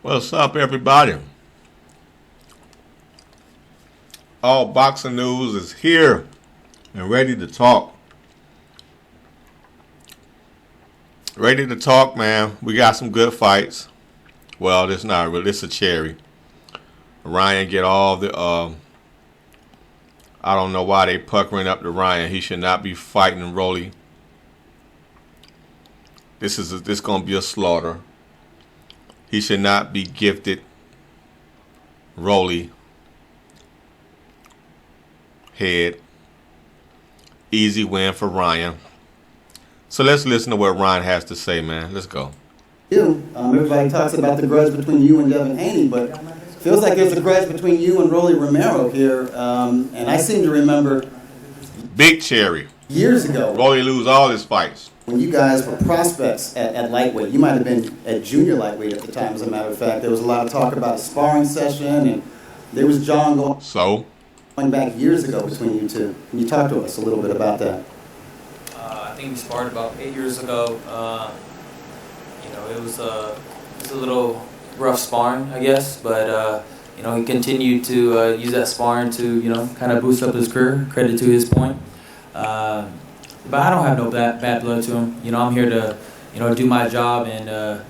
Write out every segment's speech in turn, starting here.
What's up, everybody? All boxing news is here and ready to talk. Ready to talk, man. We got some good fights. Well, this not really. This a cherry. Ryan get all the. I don't know why they puckering up to Ryan. He should not be fighting Rolly. This gonna be a slaughter. He should not be gifted Rolly head. Easy win for Ryan. So let's listen to what Ryan has to say, man. Let's go. Everybody talks about the grudge between you and Devin Haney, but it feels like there's a grudge between you and Rolly Romero here. And I seem to remember Big cherry. Years ago, Rolly lose all his fights. When you guys were prospects at lightweight, you might have been at junior lightweight at the time, as a matter of fact. There was a lot of talk about a sparring session, and there was John going back years ago between you two. Can you talk to us a little bit about that? I think we sparred about 8 years ago. It was a little rough sparring, I guess, but he continued to use that sparring to kind of boost up his career. Credit to his point. But I don't have no bad blood to him. I'm here to do my job and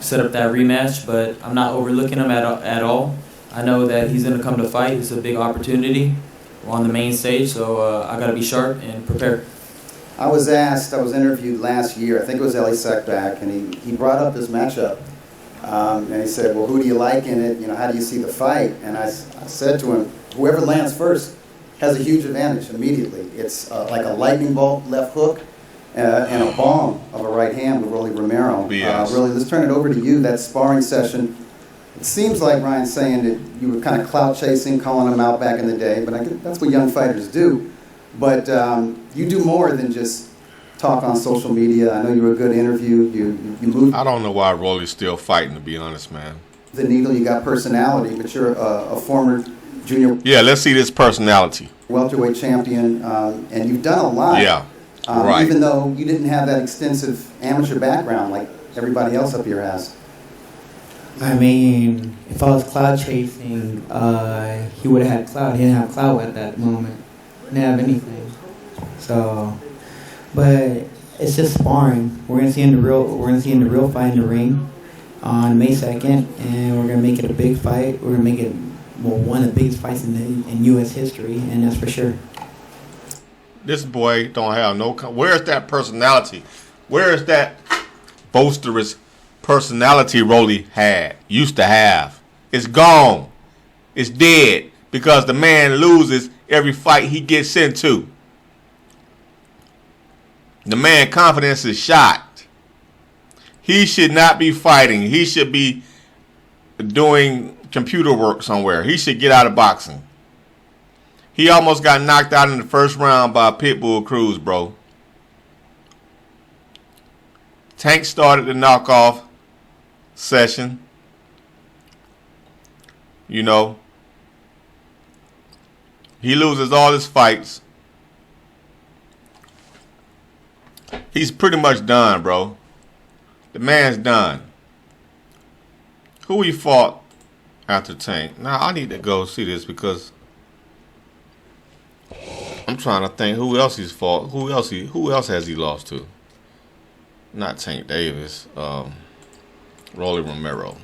set up that rematch. But I'm not overlooking him at all. I know that he's going to come to fight. It's a big opportunity. We're on the main stage, so I got to be sharp and prepared. I was interviewed last year, I think it was Ellie Seckback, and he brought up this matchup. And he said, well, who do you like in it? How do you see the fight? And I said to him, whoever lands first has a huge advantage immediately. It's like a lightning bolt left hook and a bomb of a right hand with Rolly Romero. Really, let's turn it over to you, that sparring session. It seems like Ryan's saying that you were kind of clout chasing, calling him out back in the day, but that's what young fighters do. But you do more than just talk on social media. I know you were a good interview. You moved. I don't know why Rolly's still fighting, to be honest, man. The needle, you got personality, but you're a former junior. Yeah, let's see this personality. Welterweight champion, and you've done a lot. Yeah, right. Even though you didn't have that extensive amateur background like everybody else up here has. I mean, if I was cloud chasing, he would have had cloud. He didn't have cloud at that moment. Didn't have anything. So, but it's just sparring. We're gonna see in the real fight in the ring on May 2nd, and we're gonna make it a big fight. We're gonna make it one of the biggest fights in U.S. history, and that's for sure. This boy don't have no. Where's that personality? Where is that boisterous personality Rolly used to have? It's gone. It's dead because the man loses every fight he gets into. The man's confidence is shot. He should not be fighting. He should be doing computer work somewhere. He should get out of boxing. He almost got knocked out in the first round by Pitbull Cruz, bro. Tank started the knockoff session. He loses all his fights. He's pretty much done, bro. The man's done. Who he fought after Tank? Now, I need to go see this because I'm trying to think who else he's fought. Who else has he lost to? Not Tank Davis. Rolly Romero.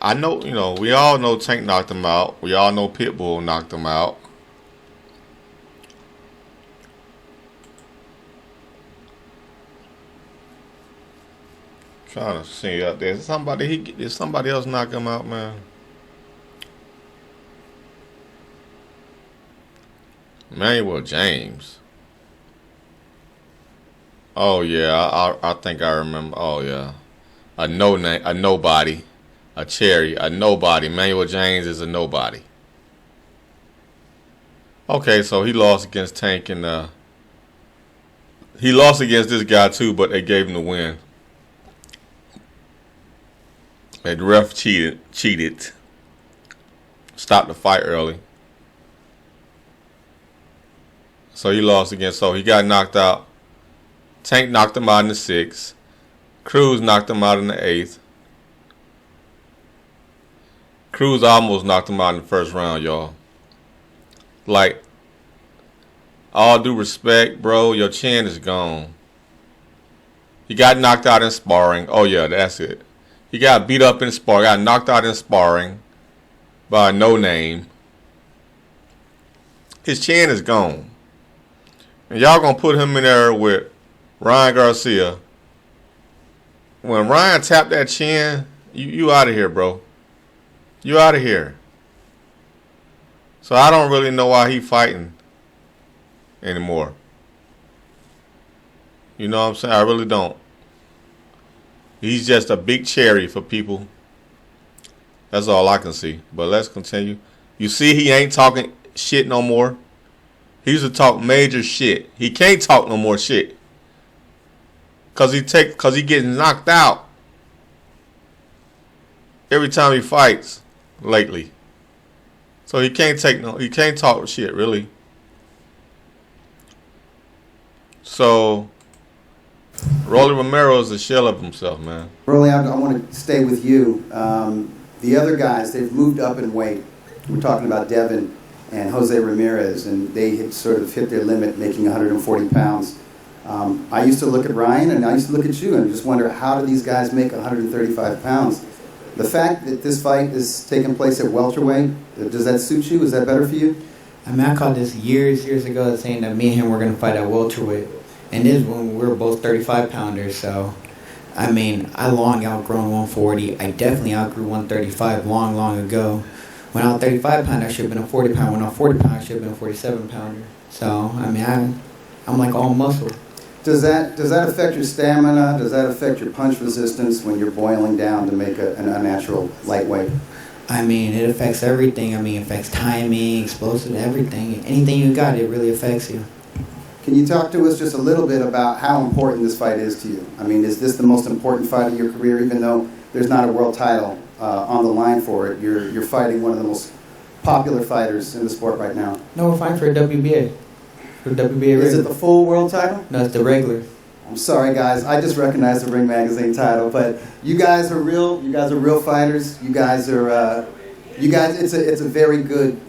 I know, we all know Tank knocked him out. We all know Pitbull knocked him out. Trying to see up there. Did somebody else knock him out, man? Manuel James. Oh yeah, I think I remember. Oh yeah, a nobody, a cherry, a nobody. Manuel James is a nobody. Okay, so he lost against Tank and he lost against this guy too, but they gave him the win. The ref cheated. Stopped the fight early. So he lost again. So he got knocked out. Tank knocked him out in the 6th. Cruz knocked him out in the 8th. Cruz almost knocked him out in the first round, y'all. Like, all due respect, bro, your chin is gone. He got knocked out in sparring. Oh, yeah, that's it. He got beat up in sparring. Got knocked out in sparring by a no-name. His chin is gone. And y'all gonna put him in there with Ryan Garcia. When Ryan tapped that chin, you out of here, bro. You out of here. So I don't really know why he fighting anymore. You know what I'm saying? I really don't. He's just a big cherry for people. That's all I can see. But let's continue. You see he ain't talking shit no more. He used to talk major shit. He can't talk no more shit. Cause he getting knocked out every time he fights lately. So he can't talk shit really. So Rolly Romero is a shell of himself, man. Rolly, I want to stay with you. The other guys, they've moved up in weight. We're talking about Devin and Jose Ramirez, and they had sort of hit their limit, making 140 pounds. I used to look at Ryan, and I used to look at you, and just wonder, how do these guys make 135 pounds? The fact that this fight is taking place at welterweight, does that suit you? Is that better for you? I mean, I called this years ago, saying that me and him were going to fight at welterweight. And this is when we were both 35-pounders, so, I mean, I long outgrown 140. I definitely outgrew 135 long ago. When I was 35-pounder, I should have been a 40-pounder. When I was 40-pounder, I should have been a 47-pounder. So, I mean, I'm like all muscle. Does that affect your stamina? Does that affect your punch resistance when you're boiling down to make a unnatural lightweight? I mean, it affects everything. I mean, it affects timing, explosive, everything. Anything you got, it really affects you. Can you talk to us just a little bit about how important this fight is to you? I mean, is this the most important fight of your career, even though there's not a world title on the line for it? You're fighting one of the most popular fighters in the sport right now. No, we're fighting for a WBA. For WBA regular. Is it the full world title? No, it's the regular. I'm sorry, guys. I just recognized the Ring Magazine title, but you guys are real. You guys are real fighters. You guys are. It's a very good.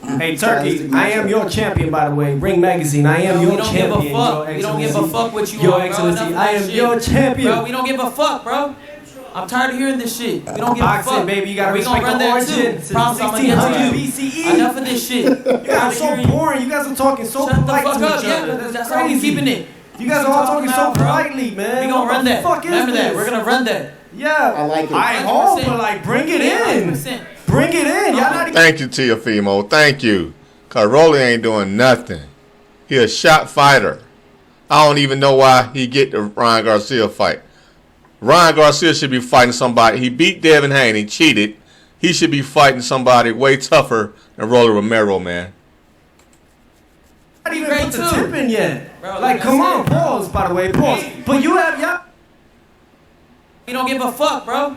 Hey, Turkey, I am your champion, by the way. Ring Magazine, I am your champion. We don't give a fuck what you Your want, Excellency, bro. I am your champion. Bro, we don't give a fuck, bro. I'm tired of hearing this shit. We don't give a fuck. Boxing, baby, you gotta respect the origin. Since Promise I'm gonna get to you. 1600 BCE. Enough of this shit. You guys are so boring. You guys are talking so Shut the polite fuck to up. each Yeah, other. that's how we keeping it. You guys are all talking so politely, man. We gonna run that. What the fuck is Remember that. this? We're gonna run that. Yeah. I like it. I hope, but like, bring it in. 100%. Bring it in. Y'all not even. Thank you, Teofimo. Thank you. Cause Rolly ain't doing nothing. He a shot fighter. I don't even know why he get the Ryan Garcia fight. Ryan Garcia should be fighting somebody. He beat Devin Haney, cheated. He should be fighting somebody way tougher than Rolly Romero, man. Not even put the tip in yet. Bro, Like, come on, pause, by the way, pause. But you have, y'all. We don't give a fuck, bro.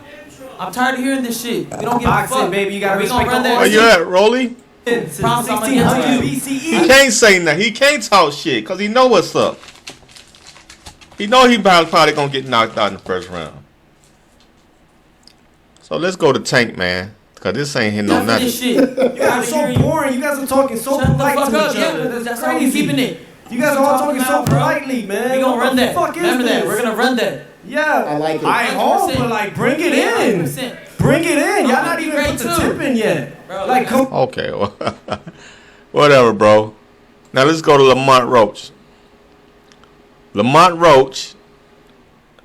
I'm tired of hearing this shit. We don't give a Boxing, fuck. baby, you gotta We gonna respect run the that Where shit. you at, Rolly? Since Promise I'm gonna 1600 get to you. He BCE. can't say nothing. He can't talk shit because he know what's up. He know he probably gonna get knocked out in the first round. So let's go to Tank, man, because this ain't hitting on Enough of this nothing. shit. You guys are so boring. You guys are talking so Shut the polite fuck to up. each Yeah, other. that's how we keeping it. You guys are all talking so politely, man. We gonna run that. What the fuck is Remember that. this? We're gonna run that. Yeah. I like it. I hope, 100%. but like, bring it in. 100%. Bring it in. Y'all I'm not gonna even be put the great, too. tip in yet. Bro, Like, come. Okay, well, whatever, bro. Now let's go to Lamont Roach. Lamont Roach,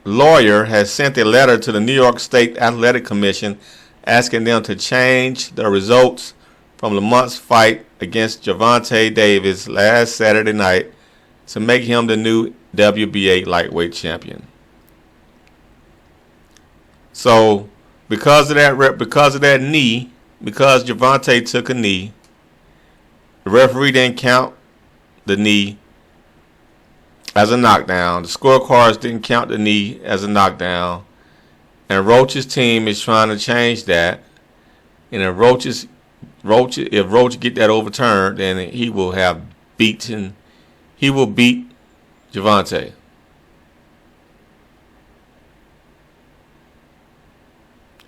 lawyer, has sent a letter to the New York State Athletic Commission asking them to change the results from Lamont's fight against Gervonta Davis last Saturday night to make him the new WBA lightweight champion. So, because of that knee, because Gervonta took a knee, the referee didn't count the knee as a knockdown. The scorecards didn't count the knee as a knockdown. And Roach's team is trying to change that. And if Roach get that overturned, then he will beat Gervonta.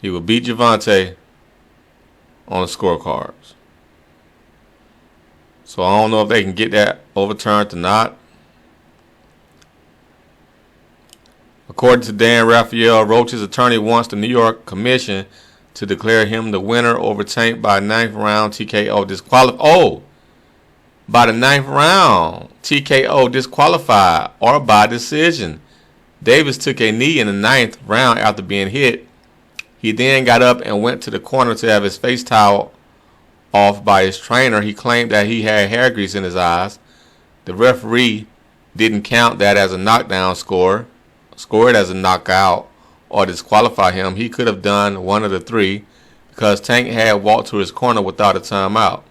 He will beat Gervonta on the scorecards. So I don't know if they can get that overturned or not. According to Dan Raphael, Roach's attorney wants the New York Commission to declare him the winner over Tank by 9th round TKO disqualified. By the 9th round, TKO disqualified or by decision. Davis took a knee in the 9th round after being hit. He then got up and went to the corner to have his face towel off by his trainer. He claimed that he had hair grease in his eyes. The referee didn't count that as a knockdown score it as a knockout, or disqualify him. He could have done one of the three because Tank had walked to his corner without a timeout.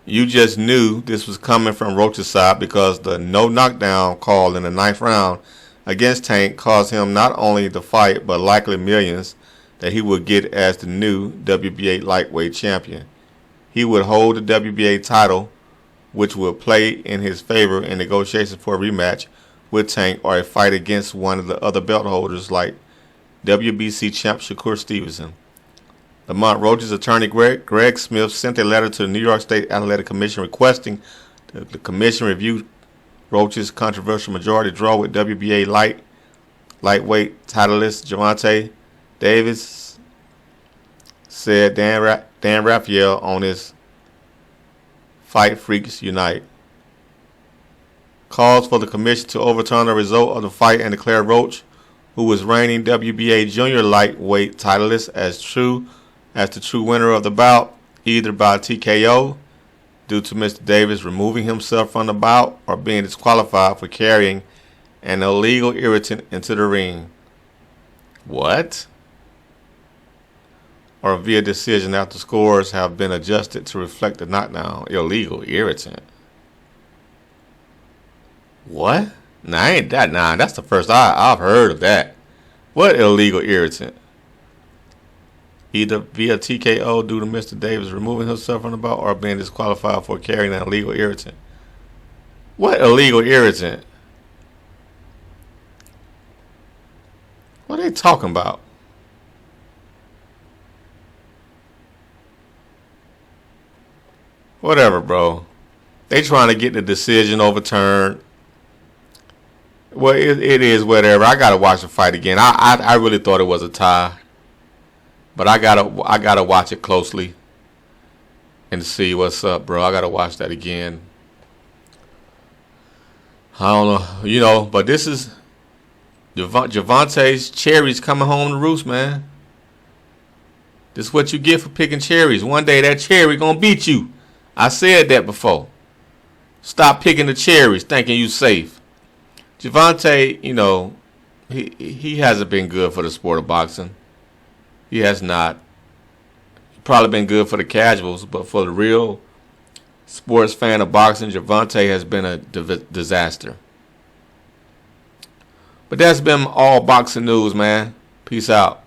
You just knew this was coming from Roach's side because the no knockdown call in the 9th round against Tank caused him not only the fight but likely millions that he would get as the new WBA lightweight champion. He would hold the WBA title, which would play in his favor in negotiations for a rematch with Tank or a fight against one of the other belt holders like WBC champ Shakur Stevenson. Lamont Roach's attorney Greg Smith sent a letter to the New York State Athletic Commission requesting that the commission review Roach's controversial majority draw with WBA lightweight titleist Gervonta Davis, said Dan Raphael on his Fight Freaks Unite. Calls for the commission to overturn the result of the fight and declare Roach, who was reigning WBA junior lightweight titleist, as the true winner of the bout, either by TKO due to Mr. Davis removing himself from the bout or being disqualified for carrying an illegal irritant into the ring. What? Or via decision after scores have been adjusted to reflect the knockdown. Illegal irritant. What? Nah, ain't that. Nah, that's the first I've heard of that. What illegal irritant? Either via TKO due to Mr. Davis removing himself from the bout or being disqualified for carrying an illegal irritant. What illegal irritant? What are they talking about? Whatever, bro. They trying to get the decision overturned. Well, it is whatever. I gotta watch the fight again. I really thought it was a tie, but I gotta watch it closely and see what's up, bro. I gotta watch that again. I don't know, but this is Gervonta's cherries coming home to roost, man. This is what you get for picking cherries. One day that cherry gonna beat you. I said that before. Stop picking the cherries, thinking you safe. Gervonta, he hasn't been good for the sport of boxing. He has not. He's probably been good for the casuals, but for the real sports fan of boxing, Gervonta has been a disaster. But that's been all boxing news, man. Peace out.